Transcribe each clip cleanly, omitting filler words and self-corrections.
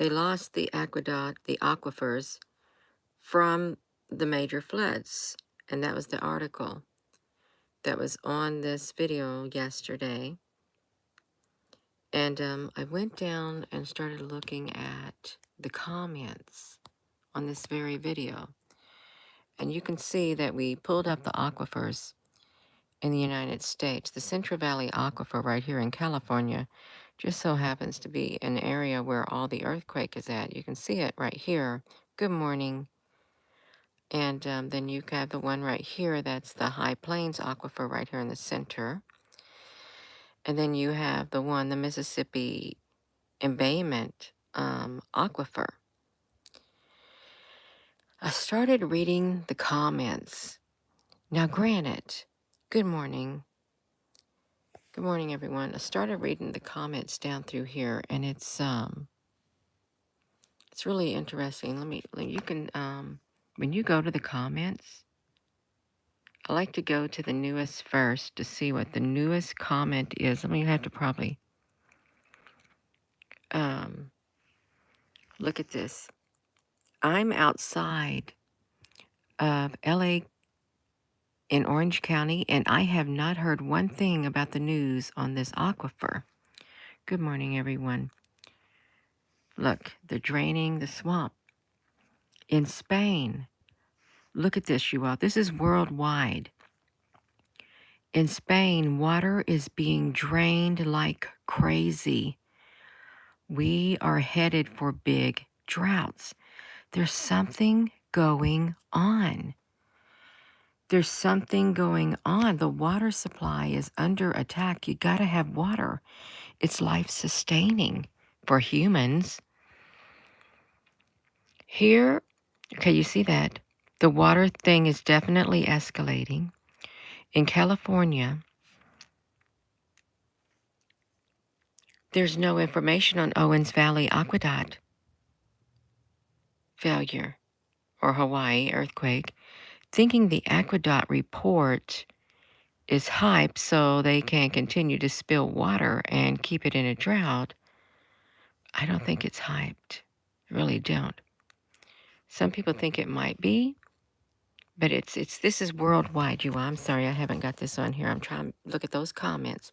They lost the aqueduct, the aquifers, from the major floods. And that was the article that was on this video yesterday. And I went down and started looking at the comments on this very video. And you can see that we pulled up the aquifers in the United States. The Central Valley Aquifer right here in California just so happens to be an area where all the earthquake is at. You can see it right here. Good morning. And then you have the one right here. That's the High Plains Aquifer right here in the center. And then you have the one, the Mississippi Embayment Aquifer. I started reading the comments. Now, granted, good morning. Good morning, everyone. I started reading the comments down through here, and it's really interesting. You can, when you go to the comments, I like to go to the newest first to see what the newest comment is. Let me have to probably look at this. I'm outside of LA in Orange County, and I have not heard one thing about the news on this aquifer. Good morning, everyone. Look, they're draining the swamp. In Spain, look at this, you all. This is worldwide. In Spain, water is being drained like crazy. We are headed for big droughts. There's something going on. There's something going on. The water supply is under attack. You got to have water. It's life-sustaining for humans. Here, okay, you see that? The water thing is definitely escalating. In California, there's no information on Owens Valley Aqueduct failure or Hawaii earthquake. Thinking the aqueduct report is hype so they can continue to spill water and keep it in a drought, I don't think it's hyped. I really don't. Some people think it might be, but this is worldwide, you all. I'm sorry I haven't got this on here. I'm trying to look at those comments.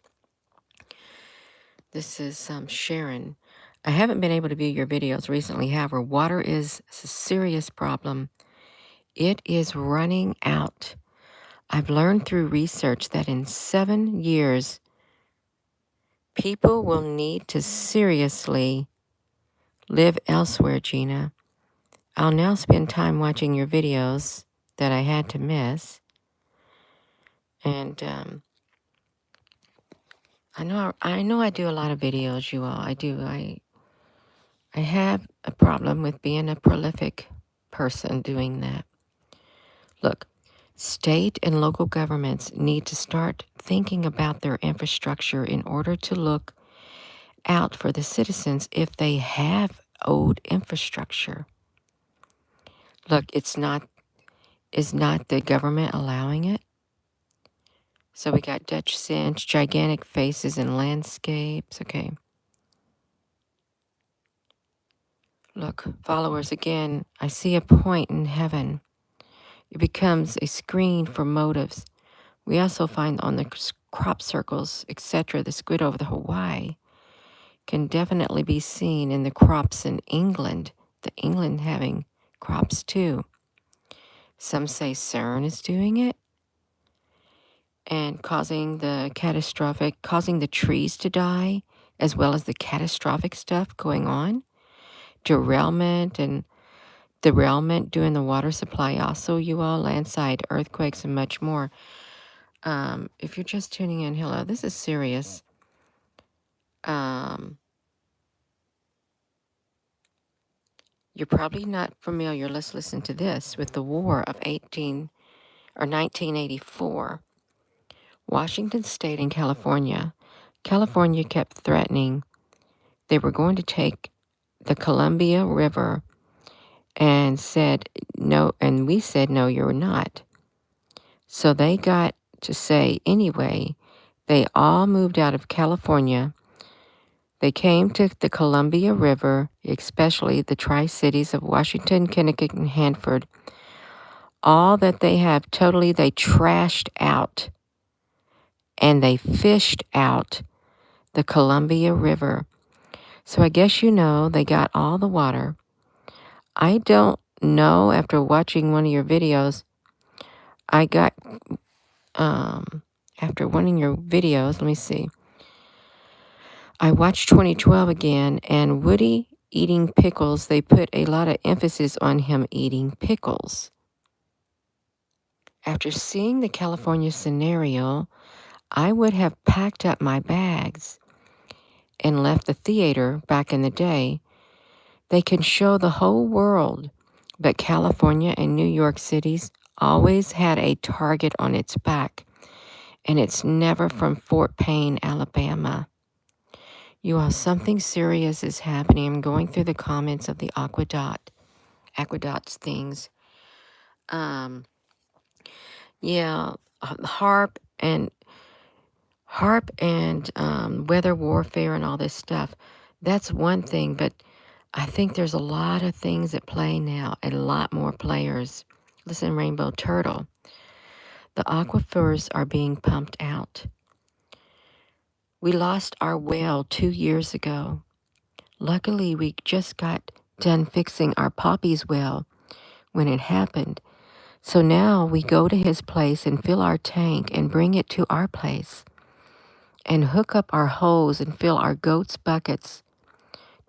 This is Sharon. I haven't been able to view your videos recently. However, water is a serious problem. It is running out. I've learned through research that in 7 years, people will need to seriously live elsewhere, Gina. I'll now spend time watching your videos that I had to miss. And I know I do a lot of videos, you all. I do. I have a problem with being a prolific person doing that. Look, state and local governments need to start thinking about their infrastructure in order to look out for the citizens if they have old infrastructure. Look, is not the government allowing it? So we got Dutch cinch, gigantic faces and landscapes. Okay. Look, followers, again, I see a point in heaven. It becomes a screen for motives. We also find on the crop circles, etc., the squid over the Hawaii can definitely be seen in the crops in England, the England having crops too. Some say CERN is doing it and causing the trees to die, as well as the catastrophic stuff going on. Derailment doing the water supply also, you all, landslide, earthquakes, and much more. If you're just tuning in, hello, this is serious. You're probably not familiar, let's listen to this, with the war of 1984. Washington State and California kept threatening they were going to take the Columbia River and said no, and we said no, you're not. So they got to say anyway, they all moved out of California They came to the Columbia River, especially the Tri-Cities of Washington, Connecticut, and Hanford. All that they have totally, they trashed out and they fished out the Columbia River. So I guess you know they got all the water. I don't know, after watching one of your videos, I got, after one of your videos, let me see. I watched 2012 again, and Woody eating pickles, they put a lot of emphasis on him eating pickles. After seeing the California scenario, I would have packed up my bags and left the theater back in the day. They can show the whole world, but California and New York cities always had a target on its back, and it's never from Fort Payne, Alabama. You all, something serious is happening. I'm going through the comments of the aqueducts things. Um, yeah, harp and weather warfare and all this stuff. That's one thing, but I think there's a lot of things at play now, and a lot more players. Listen, Rainbow Turtle. The aquifers are being pumped out. We lost our well 2 years ago. Luckily, we just got done fixing our Poppy's well when it happened. So now we go to his place and fill our tank and bring it to our place and hook up our hose and fill our goats' buckets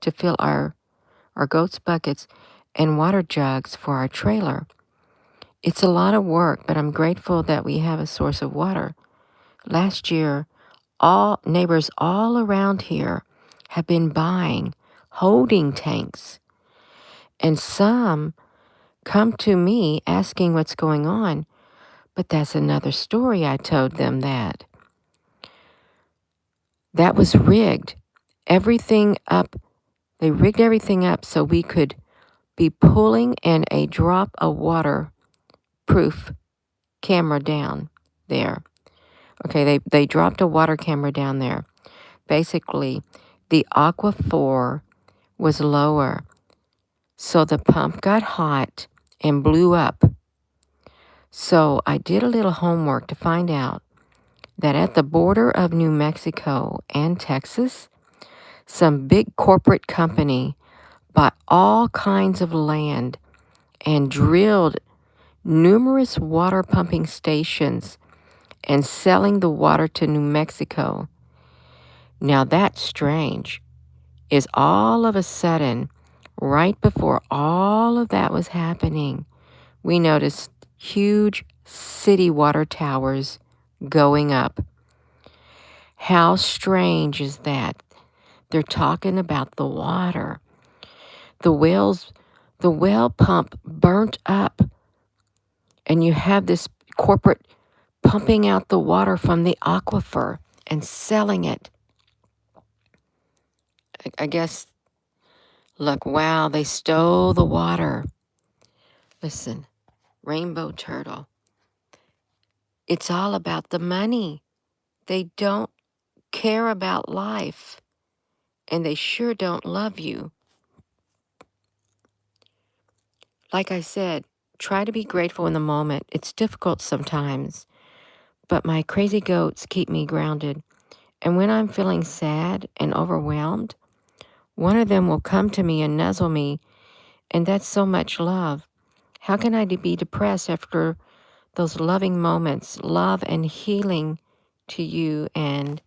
to fill our goats' buckets and water jugs for our trailer. It's a lot of work, but I'm grateful that we have a source of water. Last year, all neighbors all around here have been buying holding tanks, and some come to me asking what's going on, but that's another story. I told them that was rigged. Everything up, they rigged everything up so we could be pulling in a drop of water proof camera down there. Okay, they dropped a water camera down there. Basically, the aquifer was lower, so the pump got hot and blew up. So I did a little homework to find out that at the border of New Mexico and Texas, some big corporate company bought all kinds of land and drilled numerous water pumping stations and selling the water to New Mexico. Now that's strange. Is all of a sudden, right before all of that was happening, we noticed huge city water towers going up. How strange is that? They're talking about the water. The well pump burnt up, and you have this corporate pumping out the water from the aquifer and selling it. I guess, look, wow, they stole the water. Listen, Rainbow Turtle, it's all about the money. They don't care about life, and they sure don't love you. Like I said, try to be grateful in the moment. It's difficult sometimes, but my crazy goats keep me grounded. And when I'm feeling sad and overwhelmed, one of them will come to me and nuzzle me, and that's so much love. How can I be depressed after those loving moments? Love and healing to you and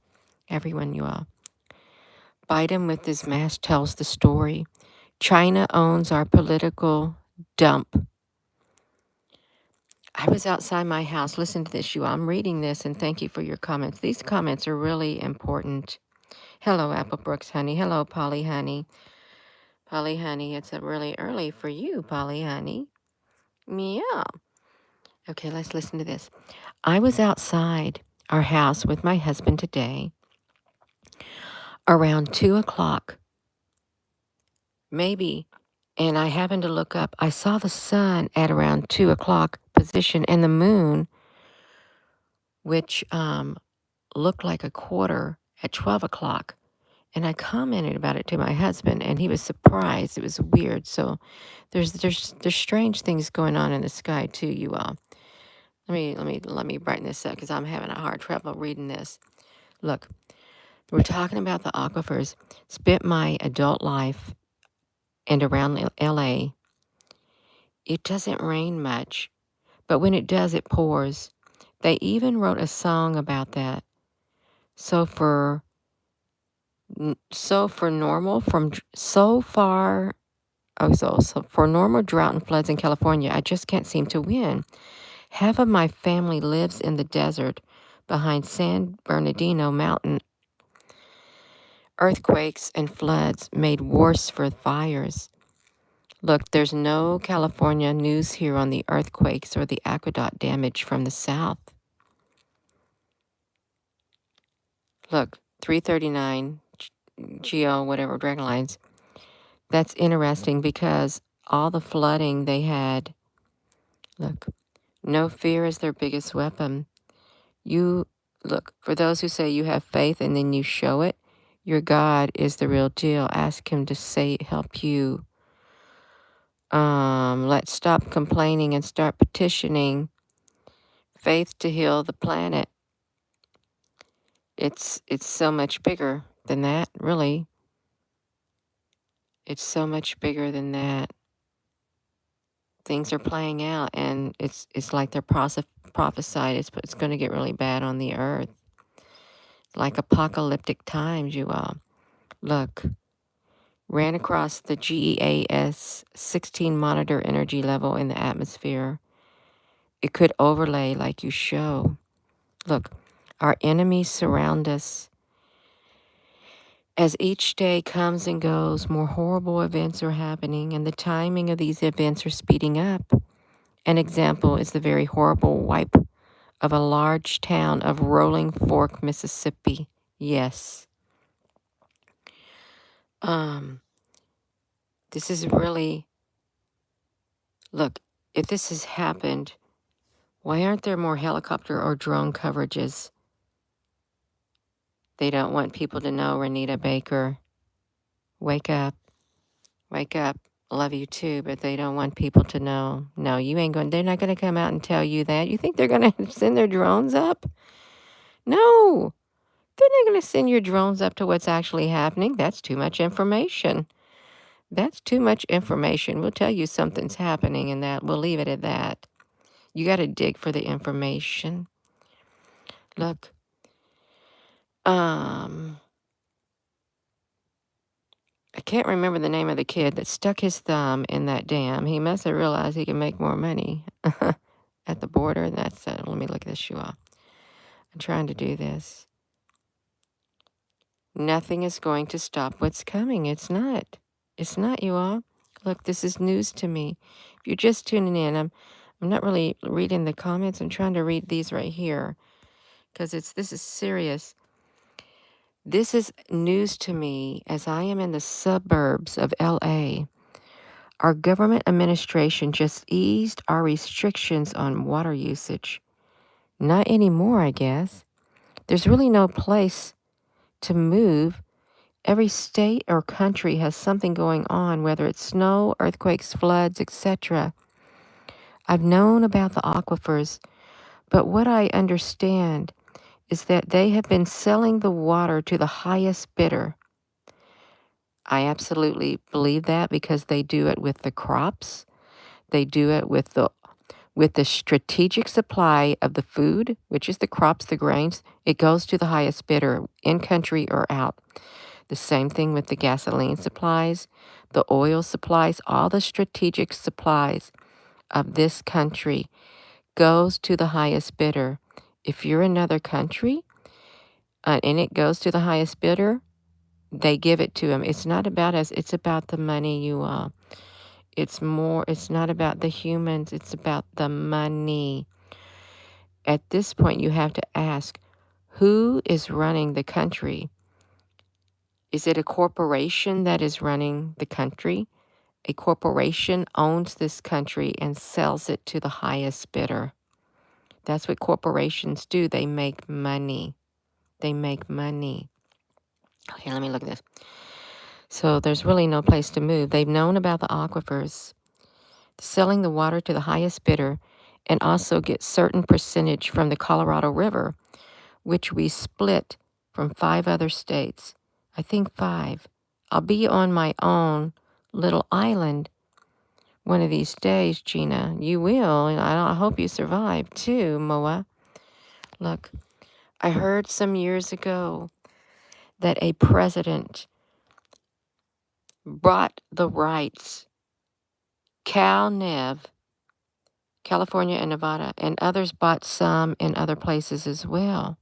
everyone you are. Biden with his mask tells the story. China owns our political dump. I was outside my house. Listen to this, you all. I'm reading this, and thank you for your comments. These comments are really important. Hello, Apple Brooks, honey. Hello, Polly, honey. Polly, honey, it's really early for you, Polly, honey. Yeah. Okay, let's listen to this. I was outside our house with my husband today around 2 o'clock, maybe, and I happened to look up. I saw the sun at around 2 o'clock position and the moon, which looked like a quarter at 12 o'clock. And I commented about it to my husband, and he was surprised. It was weird. So there's strange things going on in the sky too, you all. Let me brighten this up because I'm having a hard trouble reading this. Look, we're talking about the aquifers. Spent my adult life and around LA. It doesn't rain much, but when it does, it pours. They even wrote a song about that. So for normal from so far so for normal drought and floods in California, I just can't seem to win. Half of my family lives in the desert behind San Bernardino Mountain. Earthquakes and floods made worse for fires. Look, there's no California news here on the earthquakes or the aqueduct damage from the south. Look, 339 GL, whatever, Dragon Lines. That's interesting because all the flooding they had, look, no fear is their biggest weapon. You, look, for those who say you have faith and then you show it, your God is the real deal. Ask him to help you. Let's stop complaining and start petitioning faith to heal the planet. It's so much bigger than that, really. It's so much bigger than that. Things are playing out, and it's like they're prophesied. It's going to get really bad on the earth, like apocalyptic times. You all look. Ran across the GEAS 16 monitor energy level in the atmosphere. It could overlay like you show. Look, our enemies surround us. As each day comes and goes, more horrible events are happening, and the timing of these events are speeding up. An example is the very horrible wipe of a large town of Rolling Fork, Mississippi. Yes. This is really, look, if this has happened, why aren't there more helicopter or drone coverages? They don't want people to know, Renita Baker. Wake up. Wake up. Love you too, but they don't want people to know. No, you ain't going, they're not going to come out and tell you that. You think they're going to send their drones up? No, they're not going to send your drones up to what's actually happening. That's too much information. That's too much information. We'll tell you something's happening and that we'll leave it at that. You got to dig for the information. Look, I can't remember the name of the kid that stuck his thumb in that dam. He must have realized he could make more money at the border. That's let me look this you up. I'm trying to do this. Nothing is going to stop what's coming. It's not. It's not, you all. Look, this is news to me. If you're just tuning in, I'm not really reading the comments. I'm trying to read these right here because this is serious. This is news to me as I am in the suburbs of LA. Our government administration just eased our restrictions on water usage. Not anymore, I guess. There's really no place to move. Every state or country has something going on, whether it's snow, earthquakes, floods, etc. I've known about the aquifers, but what I understand is that they have been selling the water to the highest bidder. I absolutely believe that because they do it with the crops. They do it with the strategic supply of the food, which is the crops, the grains. It goes to the highest bidder, in country or out. The same thing with the gasoline supplies, the oil supplies, all the strategic supplies of this country goes to the highest bidder. If you're another country and it goes to the highest bidder, they give it to them. It's not about us. It's about the money, you all. It's not about the humans. It's about the money. At this point, you have to ask, who is running the country? Is it a corporation that is running the country? A corporation owns this country and sells it to the highest bidder. That's what corporations do. They make money. They make money. Okay, let me look at this. So there's really no place to move. They've known about the aquifers, selling the water to the highest bidder, and also get certain percentage from the Colorado River, which we split from 5 other states. I think 5. I'll be on my own little island one of these days, Gina. You will, and I hope you survive too, Moa. Look, I heard some years ago that a president bought the rights, CalNev, California and Nevada, and others bought some in other places as well.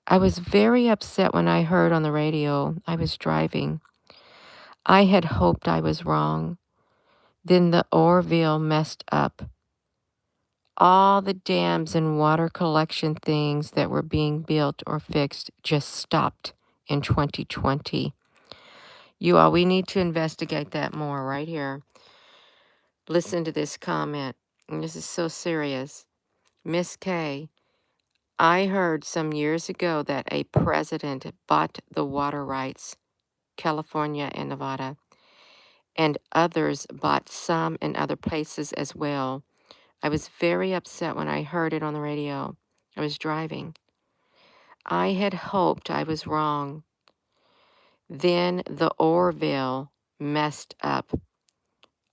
I was very upset when I heard on the radio. I was driving. I had hoped I was wrong. Then the Orville messed up. All the dams and water collection things that were being built or fixed just stopped in 2020. You all, we need to investigate that more right here. Listen to this comment. And this is so serious. Miss K, I heard some years ago that a president bought the water rights, California and Nevada, and others bought some in other places as well. I was very upset when I heard it on the radio. I was driving. I had hoped I was wrong. Then the Orville messed up.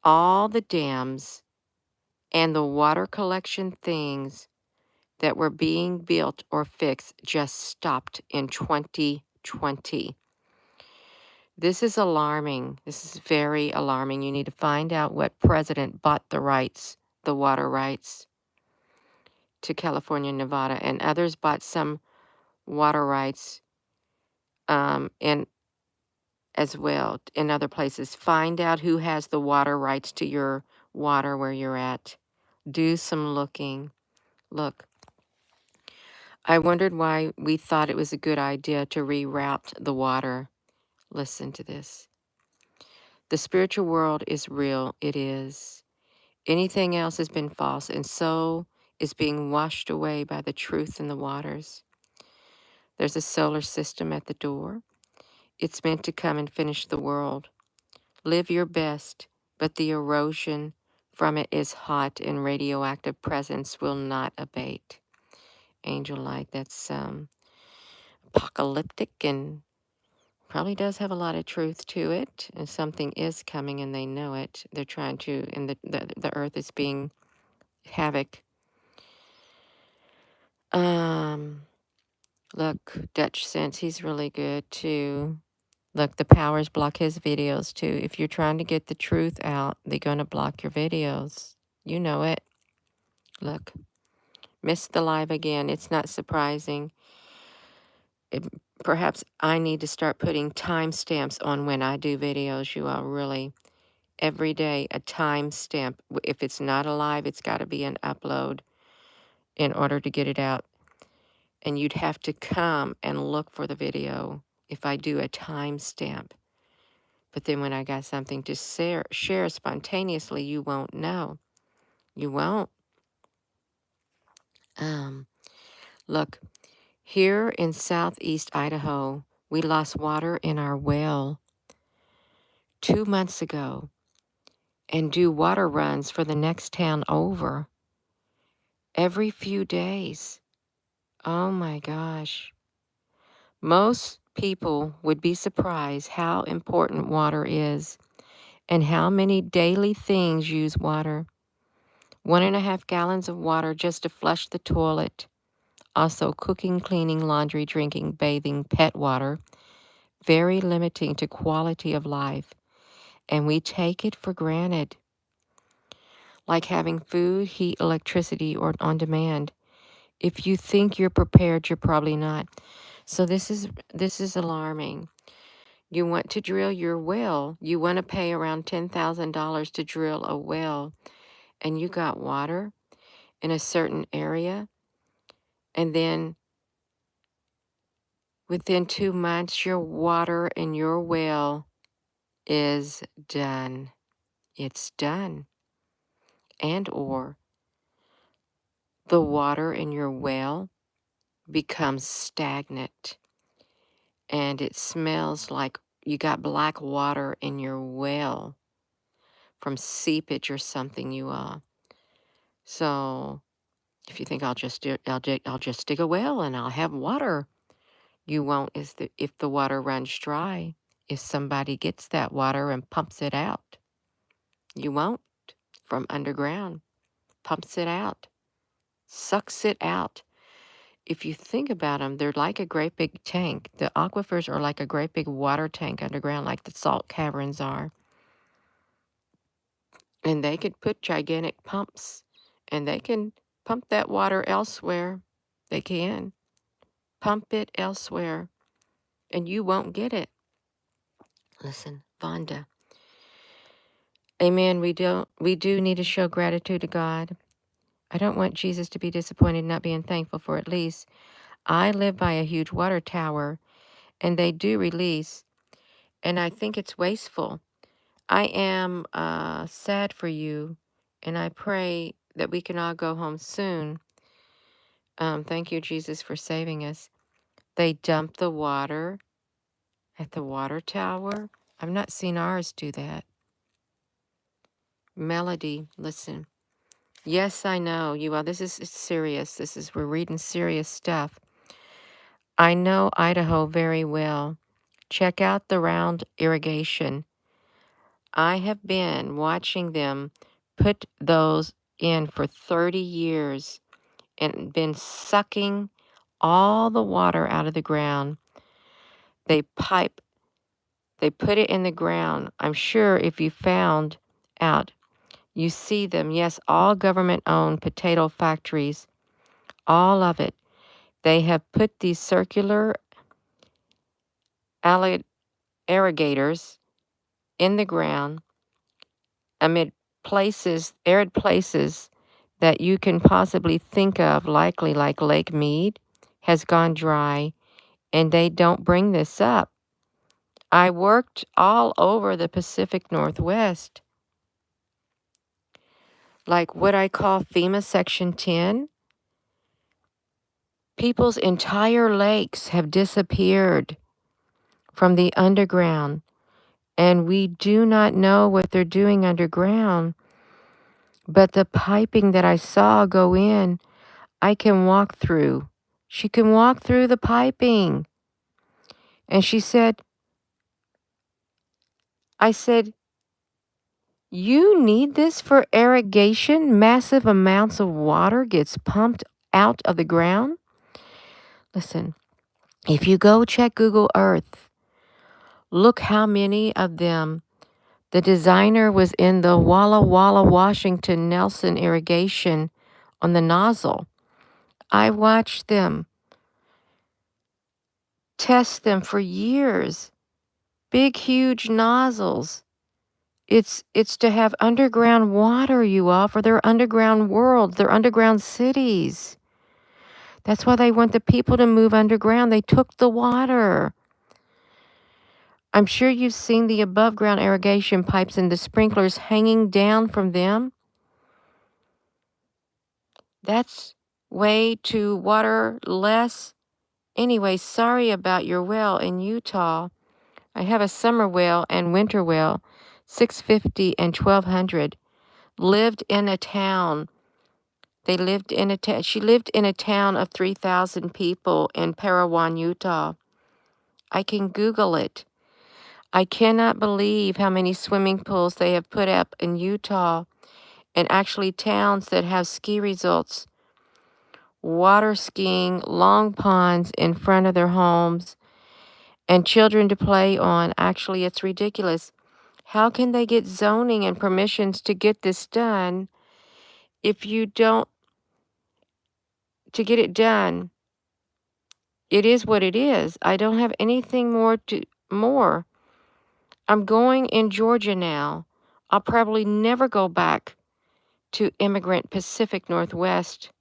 All the dams and the water collection things that were being built or fixed just stopped in 2020. This is alarming. This is very alarming. You need to find out what president bought the rights, the water rights to California and Nevada, and others bought some water rights in as well in other places. Find out who has the water rights to your water where you're at. Do some looking. Look, I wondered why we thought it was a good idea to reroute the water. Listen to this. The spiritual world is real. It is. Anything else has been false, and so is being washed away by the truth in the waters. There's a solar system at the door. It's meant to come and finish the world. Live your best, but the erosion from it is hot, and radioactive presence will not abate. Angel light, that's apocalyptic and probably does have a lot of truth to it. And something is coming, and they know it. They're trying to, and the earth is being havoc. Look, Dutch Sense, he's really good too. Look, the powers block his videos too. If you're trying to get the truth out, they're going to block your videos. You know it. Look, missed the live again. It's not surprising. It, perhaps I need to start putting timestamps on when I do videos. You all really, every day, a timestamp. If it's not a live, it's got to be an upload in order to get it out. And you'd have to come and look for the video if I do a timestamp. But then when I got something to share spontaneously, you won't know. You won't. Look, here in southeast Idaho, we lost water in our well 2 months ago and do water runs for the next town over every few days. Oh my gosh. Most people would be surprised how important water is and how many daily things use water. 1.5 gallons of water just to flush the toilet. Also cooking, cleaning, laundry, drinking, bathing, pet water. Very limiting to quality of life. And we take it for granted. Like having food, heat, electricity, or on demand. If you think you're prepared, you're probably not. So this is alarming. You want to drill your well. You want to pay around $10,000 to drill a well, and you got water in a certain area, and then within 2 months, your water in your well is done. It's done. And or the water in your well becomes stagnant. and it smells like you got black water in your well from seepage or something, you all. So if you think I'll just dig a well and I'll have water, you won't. If the water runs dry, if somebody gets that water and pumps it out, you won't. From underground, pumps it out, sucks it out. If you think about them, they're like a great big tank. The aquifers are like a great big water tank underground, like the salt caverns are. And they could put gigantic pumps, and they can pump that water elsewhere. They can pump it elsewhere, and you won't get it. Listen, Vonda. Amen. We do need to show gratitude to God. I don't want Jesus to be disappointed not being thankful for at least. I live by a huge water tower, and they do release, and I think it's wasteful. I am sad for you, and I pray that we can all go home soon. Thank you, Jesus, for saving us. They dump the water at the water tower. I've not seen ours do that. Melody, listen. Yes, I know you are. This is serious. We're reading serious stuff. I know Idaho very well. Check out the round irrigation. I have been watching them put those in for 30 years and been sucking all the water out of the ground. They pipe, they put it in the ground. I'm sure if you found out, you see them. Yes, all government owned potato factories, all of it. They have put these circular irrigators in the ground amid places, arid places that you can possibly think of, likely like Lake Mead, has gone dry, and they don't bring this up. I worked all over the Pacific Northwest, like what I call FEMA Section 10. People's entire lakes have disappeared from the underground, and we do not know what they're doing underground. But the piping that I saw go in, I can walk through. She can walk through the piping. And she said, I said, you need this for irrigation? Massive amounts of water gets pumped out of the ground? Listen, if you go check Google Earth, look how many of them. The designer was in the Walla Walla, Washington Nelson irrigation on the nozzle. I watched them test them for years. Big, huge nozzles. It's to have underground water, you all, for their underground world, their underground cities. That's why they want the people to move underground. They took the water. I'm sure you've seen the above ground irrigation pipes and the sprinklers hanging down from them. That's way to water less. Anyway, sorry about your well in Utah. I have a summer well and winter well, 650 and 1200. Lived in a town. They lived in a town. She lived in a town of 3,000 people in Parawan, Utah. I can Google it. I cannot believe how many swimming pools they have put up in Utah, and actually towns that have ski resorts, water skiing, long ponds in front of their homes, and children to play on. Actually, it's ridiculous. How can they get zoning and permissions to get this done if you don't, to get it done? It is what it is. I don't have anything more. I'm going in Georgia now. I'll probably never go back to immigrant Pacific Northwest.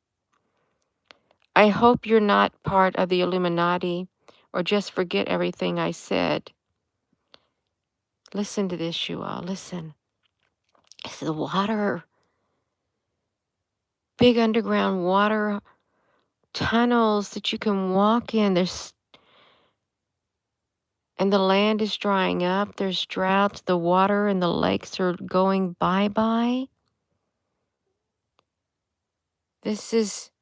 I hope you're not part of the Illuminati or just forget everything I said. Listen to this, you all. Listen. It's the water. Big underground water tunnels that you can walk in. And the land is drying up. There's droughts. The water and the lakes are going bye-bye. This is...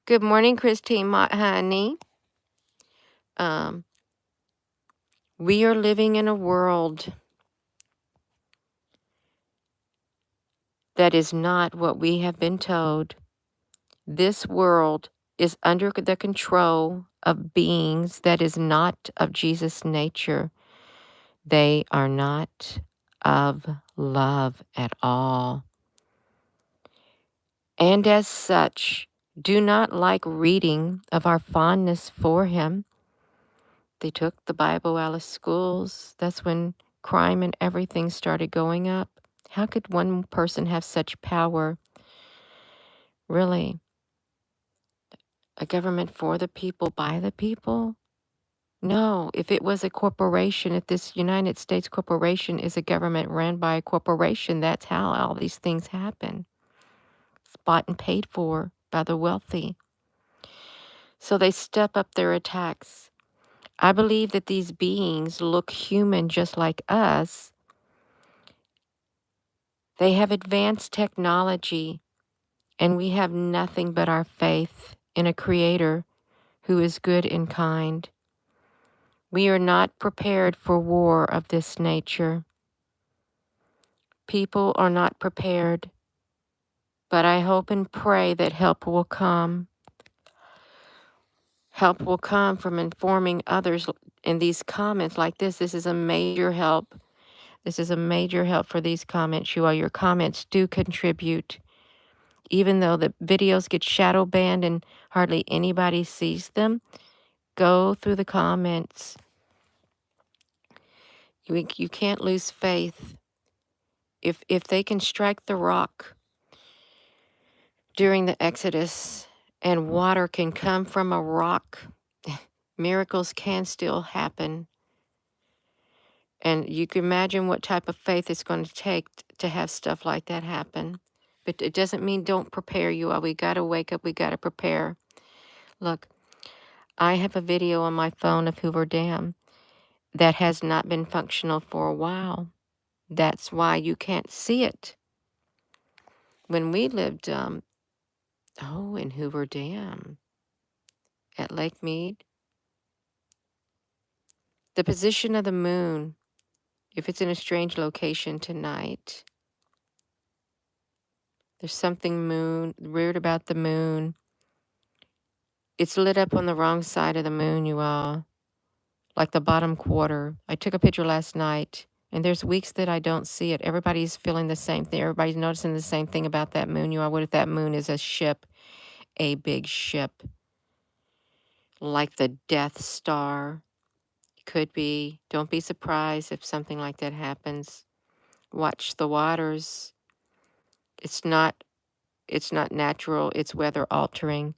Good morning, Christine, my honey. We are living in a world that is not what we have been told. This world is under the control of beings that is not of Jesus' nature. They are not of love at all. And as such, do not like reading of our fondness for him. They took the Bible out of schools. That's when crime and everything started going up. How could one person have such power? Really? A government for the people, by the people? No, if it was a corporation, if this United States corporation is a government ran by a corporation, that's how all these things happen. It's bought and paid for by the wealthy. So they step up their attacks. I believe that these beings look human just like us. They have advanced technology, and we have nothing but our faith in a creator who is good and kind. We are not prepared for war of this nature. People are not prepared, but I hope and pray that help will come. Help will come from informing others in these comments like this. This is a major help. This is a major help for these comments, you all. Your comments do contribute. Even though the videos get shadow banned and hardly anybody sees them, go through the comments. You can't lose faith. If they can strike the rock during the Exodus and water can come from a rock, miracles can still happen. And you can imagine what type of faith it's going to take to have stuff like that happen. But it doesn't mean don't prepare, you all. We got to wake up. We got to prepare. Look, I have a video on my phone of Hoover Dam that has not been functional for a while. That's why you can't see it. When we lived, in Hoover Dam at Lake Mead, the position of the moon, if it's in a strange location tonight, there's something weird about the moon. It's lit up on the wrong side of the moon, you all, like the bottom quarter. I took a picture last night, and there's weeks that I don't see it. Everybody's feeling the same thing. Everybody's noticing the same thing about that moon, you all. What if that moon is a ship, a big ship, like the Death Star? Could be. Don't be surprised if something like that happens. Watch the waters. It's not natural. It's weather altering.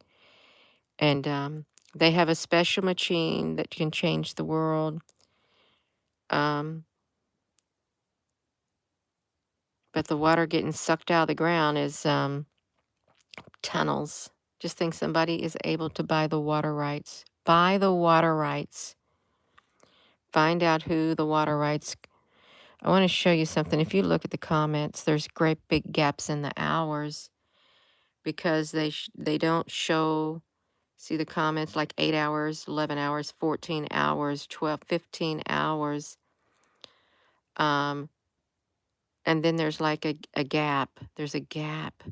And they have a special machine that can change the world. But the water getting sucked out of the ground is tunnels. Just think somebody is able to buy the water rights. Buy the water rights. Find out who the water rights. I want to show you something. If you look at the comments, there's great big gaps in the hours because they don't show. See the comments like 8 hours, 11 hours, 14 hours, 12, 15 hours. And then there's like a gap. There's a gap,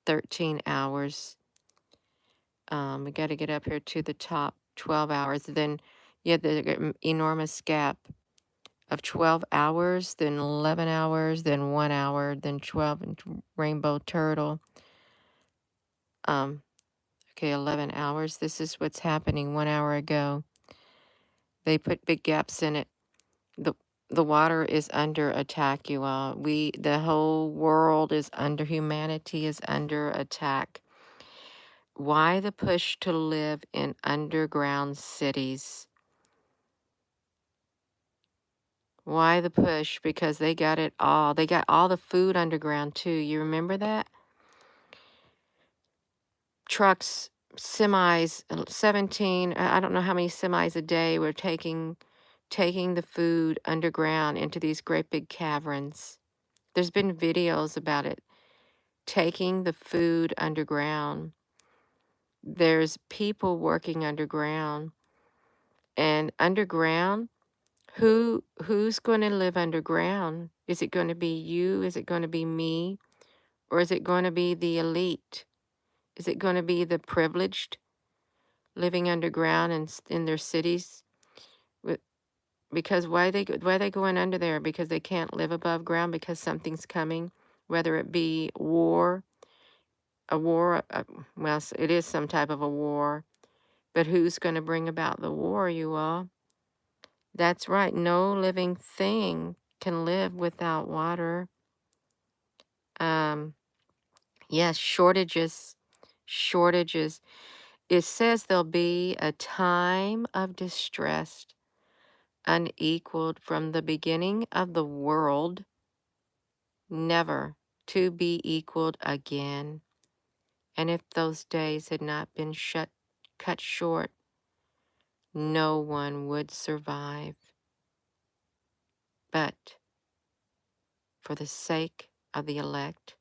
13 hours. We got to get up here to the top, 12 hours. Then you have the enormous gap of 12 hours, then 11 hours, then 1 hour, then 12, and rainbow turtle. Okay, 11 hours. This is what's happening 1 hour ago. They put big gaps in it. The water is under attack, you all. The whole world is under, humanity is under attack. Why the push to live in underground cities? Why the push? Because they got it all. They got all the food underground too. You remember that? Trucks, semis, 17, I don't know how many semis a day were taking taking the food underground into these great big caverns. There's been videos about it, taking the food underground. There's people working underground, and underground, who's going to live underground? Is it going to be you? Is it going to be me? Or is it going to be the elite? Is it going to be the privileged living underground in their cities? Wi- Because why are they going under there? Because they can't live above ground because something's coming, whether it be war, a war. Well, it is some type of a war, but who's going to bring about the war, you all? That's right. No living thing can live without water. Um, yes, shortages. It says there'll be a time of distress unequaled from the beginning of the world, never to be equaled again. And if those days had not been cut short, no one would survive. But for the sake of the elect,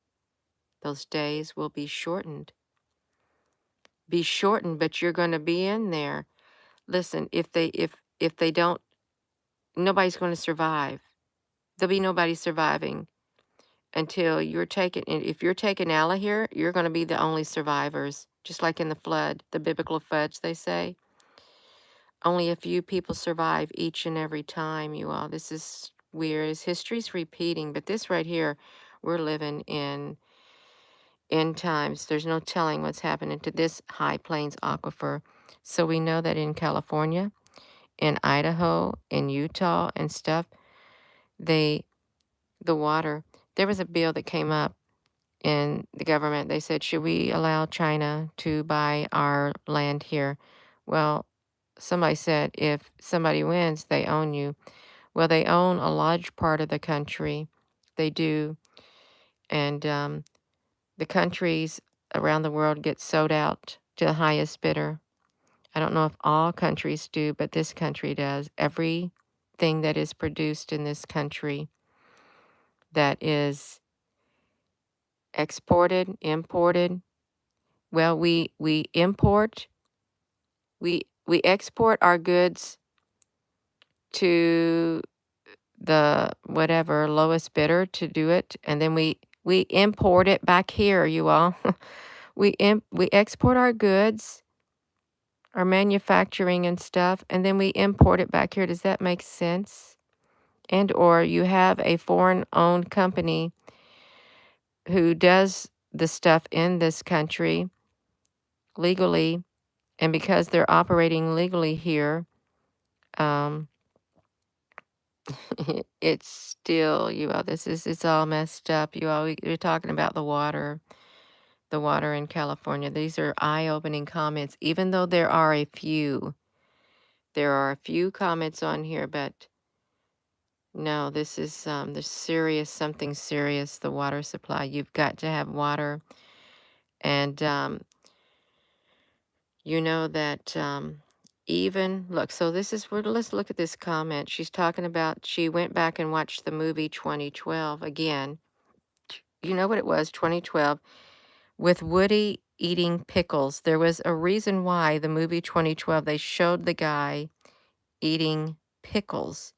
those days will be shortened. Be shortened, but you're going to be in there. Listen, if they don't, nobody's going to survive. There'll be nobody surviving until you're taken. If you're taken out of here, you're going to be the only survivors. Just like in the flood, the biblical floods, they say. Only a few people survive each and every time, you all. This is weird. History's repeating, but this right here, we're living in end times. There's no telling what's happening to this high plains aquifer. So we know that in California, in Idaho, in Utah and stuff, they the water. There was a bill that came up in the government. They said, should we allow China to buy our land here? Well, somebody said if somebody wins, they own you. Well, they own a large part of the country. They do. And the countries around the world get sold out to the highest bidder. I don't know if all countries do, but this country does. Everything that is produced in this country that is exported, imported. Well, we import, we export our goods to the whatever lowest bidder to do it, and then we import it back here, you all. We export our goods, our manufacturing and stuff, and then we import it back here. Does that make sense? And or you have a foreign owned company who does the stuff in this country legally, and because they're operating legally here, um, it's still, you all, it's all messed up. You all, we're talking about the water in California. These are eye-opening comments, even though there are a few comments on here, but no, this is the serious, something serious, the water supply. You've got to have water. And you know that even, look, so this is where, let's look at this comment. She's talking about, she went back and watched the movie 2012 again. You know what it was, 2012, with Woody eating pickles. There was a reason why the movie 2012, they showed the guy eating pickles.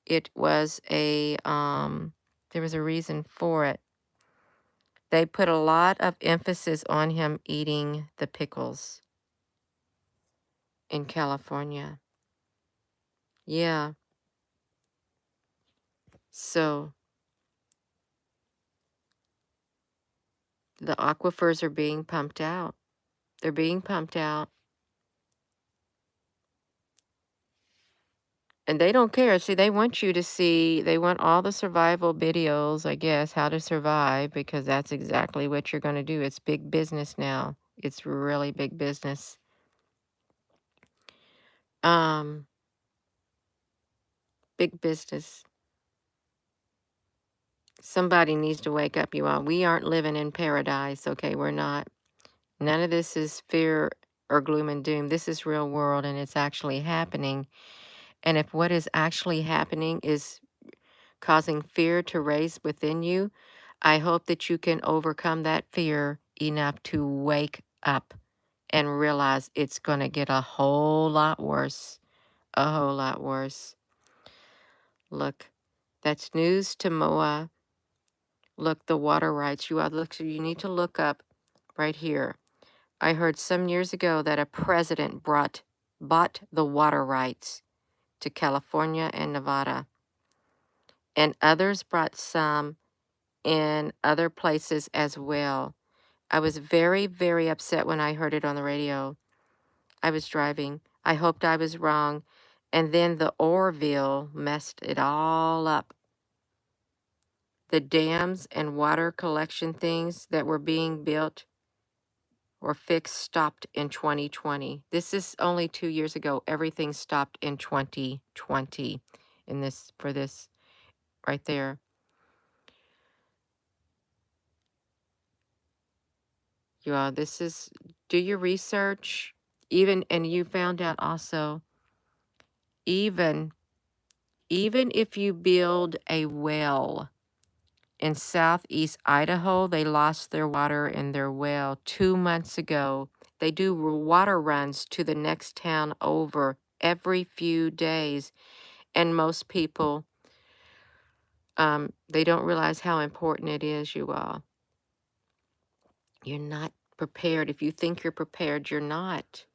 It was there was a reason for it. They put a lot of emphasis on him eating the pickles in California. Yeah. So the aquifers are being pumped out. They're being pumped out. And they don't care. See, they want you to see, they want all the survival videos, I guess, how to survive, because that's exactly what you're going to do. It's big business now. It's really big business. Um, Big business. Somebody needs to wake up, you all. We aren't living in paradise, okay? We're not. None of this is fear or gloom and doom. This is real world, and it's actually happening. And if what is actually happening is causing fear to raise within you, I hope that you can overcome that fear enough to wake up and realize it's going to get a whole lot worse. A whole lot worse. Look, that's news to Moa. Look, the water rights. You need to look up right here. I heard some years ago that a president bought the water rights to California and Nevada, and others brought some in other places as well. I was very, very upset when I heard it on the radio. I was driving. I hoped I was wrong. And then the Orville messed it all up. The dams and water collection things that were being built or fixed stopped in 2020. This is only 2 years ago. Everything stopped in 2020 for this right there. This is, do your research. And you found out also, even if you build a well in southeast Idaho, they lost their water in their well 2 months ago. They do water runs to the next town over every few days, and most people, they don't realize how important it is, you all. You're not prepared. If you think you're prepared, you're not.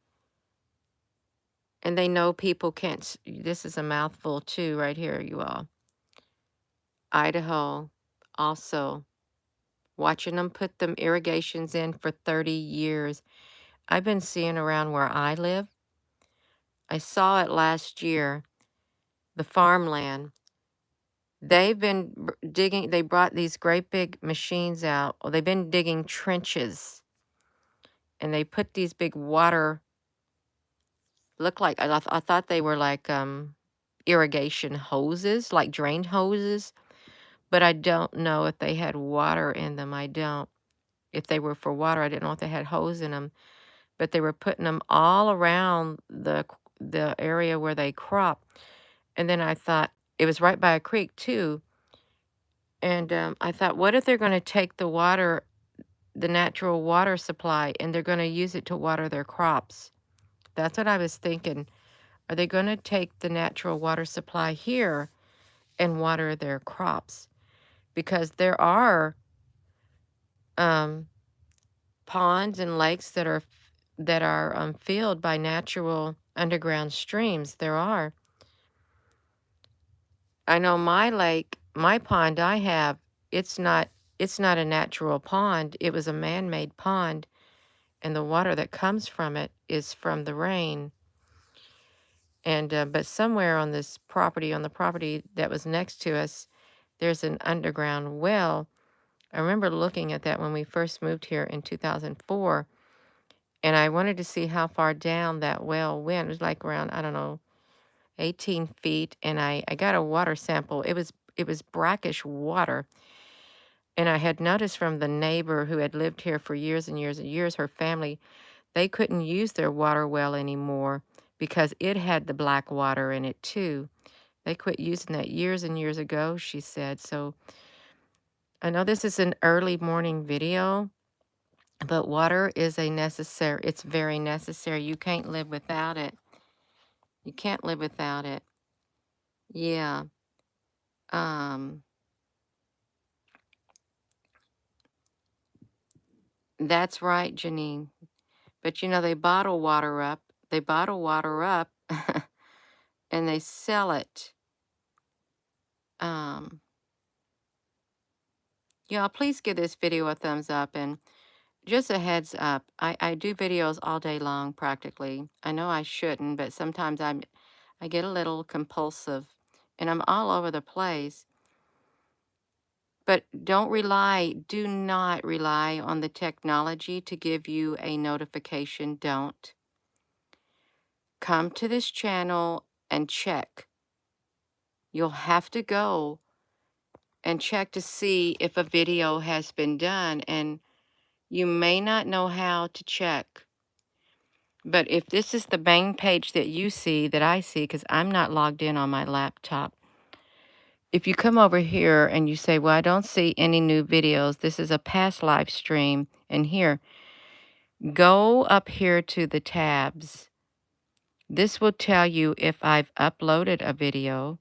And they know people can't. This is a mouthful too, right here, you all. Idaho, also watching them put them irrigations in for 30 years. I've been seeing around where I live. I saw it last year, the farmland. They've been digging, they brought these great big machines out. Or they've been digging trenches. And they put these big water, look like, I thought they were like irrigation hoses, like drain hoses. But I don't know if they had water in them. I don't. If they were for water, I didn't know if they had hose in them. But they were putting them all around the area where they crop. And then I thought, it was right by a creek too. And I thought, what if they're going to take the water, the natural water supply, and they're going to use it to water their crops? That's what I was thinking. Are they going to take the natural water supply here and water their crops? Because there are ponds and lakes that are filled by natural underground streams. There are. I know my lake, my pond I have, it's not a natural pond. It was a man-made pond, and the water that comes from it is from the rain. And but somewhere on this property, on the property that was next to us, there's an underground well. I remember looking at that when we first moved here in 2004, and I wanted to see how far down that well went. It was like around, I don't know, 18 feet, and I got a water sample. It was brackish water. And I had noticed from the neighbor who had lived here for years and years and years, her family, they couldn't use their water well anymore because it had the black water in it too. They quit using that years and years ago, she said. So I know this is an early morning video, but water is it's very necessary. You can't live without it. You can't live without it. Yeah. That's right, Janine. But they bottle water up. They bottle water up and they sell it. Y'all, please give this video a thumbs up. And just a heads up, I do videos all day long practically. I know I shouldn't, but sometimes I get a little compulsive and I'm all over the place. But do not rely on the technology to give you a notification. Don't. Come to this channel and check. You'll have to go and check to see if a video has been done, and you may not know how to check But if this is the main page that you see, that I see, because I'm not logged in on my laptop, if you come over here and you say, well, I don't see any new videos, this is a past live stream, and here, go up here to the tabs. This will tell you if I've uploaded a video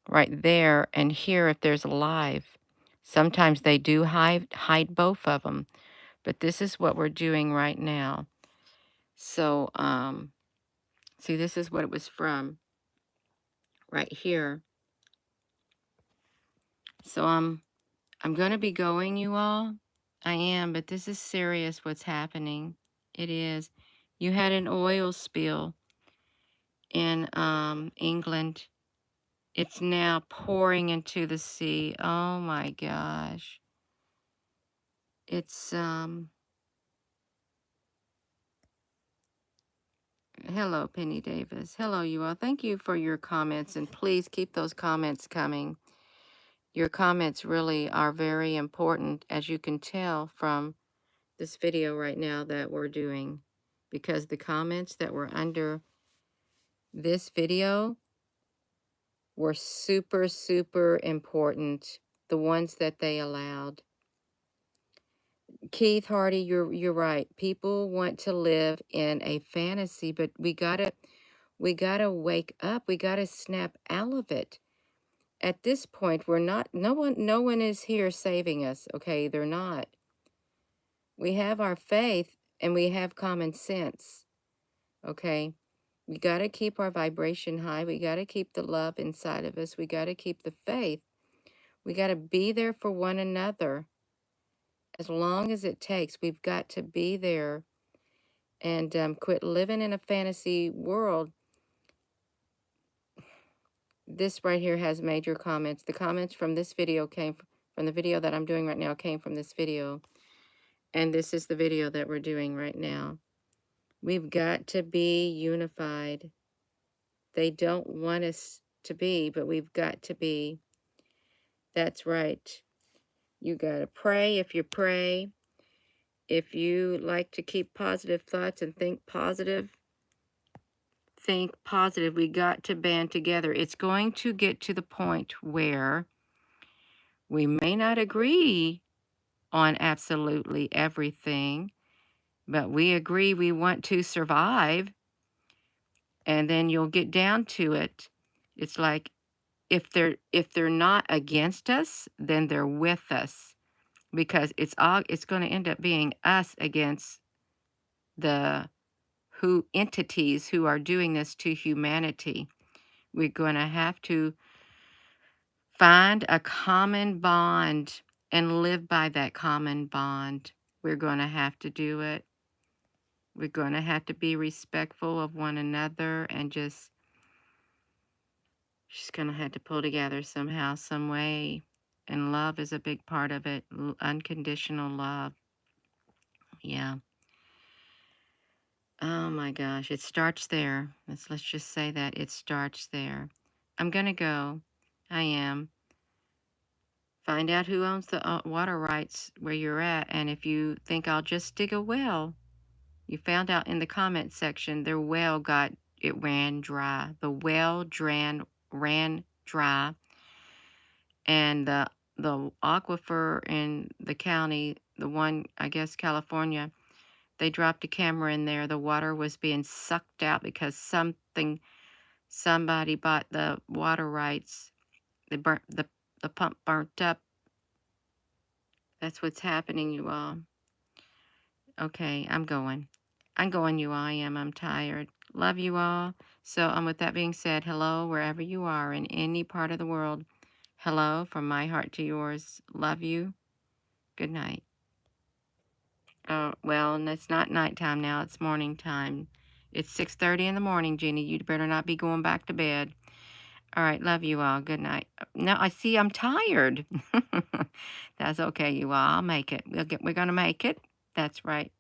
right there, and here if there's a live. Sometimes they do hide both of them, but this is what we're doing right now. So, see, this is what it was from right here. So I'm going to be going, you all. I am, but this is serious what's happening. It is. You had an oil spill in England. It's now pouring into the sea. Oh my gosh. It's hello, Penny Davis. Hello, you all. Thank you for your comments, and please keep those comments coming. Your comments really are very important, as you can tell from this video right now that we're doing, because the comments that were under this video were super, super important. The ones that they allowed. Keith Hardy, you're right. People want to live in a fantasy, but we gotta wake up. We gotta snap out of it. At this point, we're not. No one is here saving us. Okay, they're not. We have our faith and we have common sense. Okay, we gotta keep our vibration high. We gotta keep the love inside of us. We gotta keep the faith. We gotta be there for one another. As long as it takes, we've got to be there and quit living in a fantasy world. This right here has major comments. The comments from this video came from the video that I'm doing right now, came from this video. And this is the video that we're doing right now. We've got to be unified. They don't want us to be, but we've got to be. That's right. You got to pray if you pray. If you like to keep positive thoughts and think positive, we got to band together. It's going to get to the point where we may not agree on absolutely everything, but we agree we want to survive. And then you'll get down to it. It's like if they're not against us, then they're with us, because it's going to end up being us against the entities who are doing this to humanity. We're going to have to find a common bond and live by that common bond. We're going to have to do it. We're going to have to be respectful of one another and just going to have to pull together somehow, some way. And love is a big part of it. Unconditional love. Yeah. Oh my gosh. It starts there. Let's just say that it starts there. I'm going to go. I am. Find out who owns the water rights where you're at. And if you think I'll just dig a well, you found out in the comment section their well ran dry. The well ran dry. And the aquifer in the county, the one, I guess, California, they dropped a camera in there. The water was being sucked out because somebody bought the water rights. They burnt the pump burnt up. That's what's happening, you all. Okay, I'm going, you all. I am. I'm tired. Love you all. So, with that being said, hello, wherever you are in any part of the world. Hello, from my heart to yours. Love you. Good night. Oh, well, and it's not nighttime now. It's morning time. It's 6:30 in the morning, Jeannie. You'd better not be going back to bed. All right, love you all. Good night. No, I see I'm tired. That's okay, you all. I'll make it. We're going to make it. That's right.